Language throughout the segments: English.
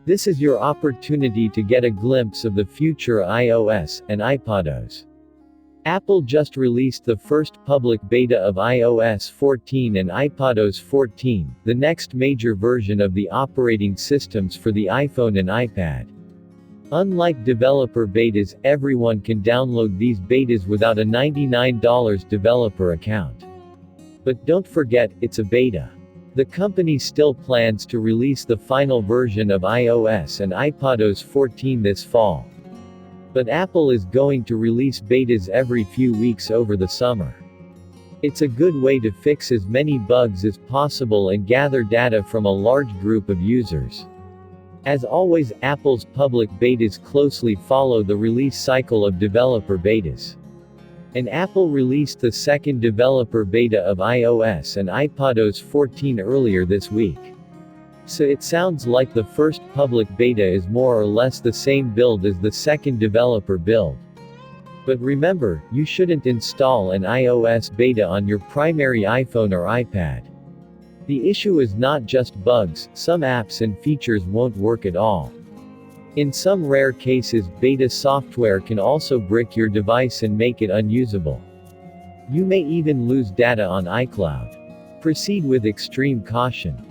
This is your opportunity to get a glimpse of the future iOS and iPadOS. Apple just released the first public beta of iOS 14 and iPadOS 14, the next major version of the operating systems for the iPhone and iPad. Unlike developer betas, everyone can download these betas without a $99 developer account. But don't forget, it's a beta. The company still plans to release the final version of iOS and iPadOS 14 this fall. But Apple is going to release betas every few weeks over the summer. It's a good way to fix as many bugs as possible and gather data from a large group of users. As always, Apple's public betas closely follow the release cycle of developer betas. And Apple released the second developer beta of iOS and iPadOS 14 earlier this week. So it sounds like the first public beta is more or less the same build as the second developer build. But remember, you shouldn't install an iOS beta on your primary iPhone or iPad. The issue is not just bugs, some apps and features won't work at all. In some rare cases, beta software can also brick your device and make it unusable. You may even lose data on iCloud. Proceed with extreme caution.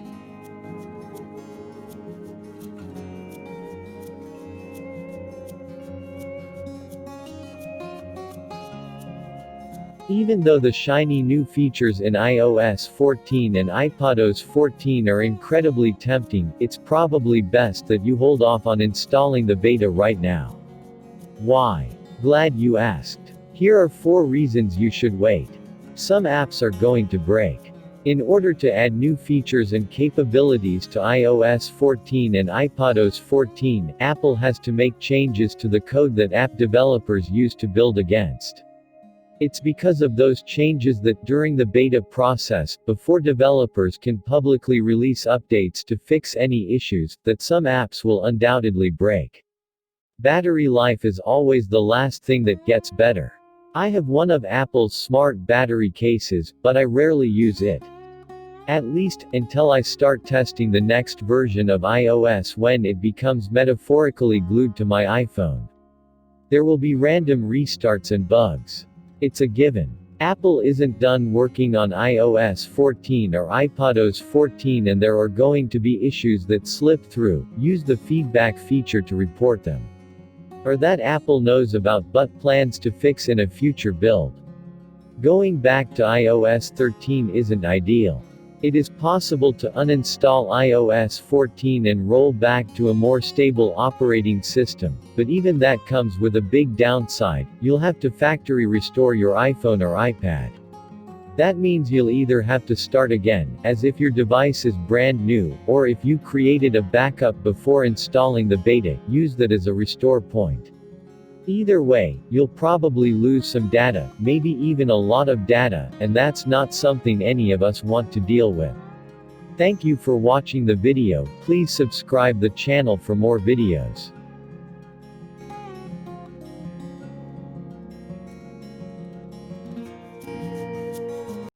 Even though the shiny new features in iOS 14 and iPadOS 14 are incredibly tempting, it's probably best that you hold off on installing the beta right now. Why? Glad you asked. Here are 4 reasons you should wait. Some apps are going to break. In order to add new features and capabilities to iOS 14 and iPadOS 14, Apple has to make changes to the code that app developers use to build against. It's because of those changes that during the beta process, before developers can publicly release updates to fix any issues, that some apps will undoubtedly break. Battery life is always the last thing that gets better. I have one of Apple's smart battery cases, but I rarely use it. At least, until I start testing the next version of iOS when it becomes metaphorically glued to my iPhone. There will be random restarts and bugs. It's a given. Apple isn't done working on iOS 14 or iPadOS 14 and there are going to be issues that slip through. Use the feedback feature to report them. Or that Apple knows about but plans to fix in a future build. Going back to iOS 13 isn't ideal. It is possible to uninstall iOS 14 and roll back to a more stable operating system, but even that comes with a big downside: you'll have to factory restore your iPhone or iPad. That means you'll either have to start again, as if your device is brand new, or if you created a backup before installing the beta, use that as a restore point. Either way, you'll probably lose some data, maybe even a lot of data, and that's not something any of us want to deal with. Thank you for watching the video. Please subscribe the channel for more videos.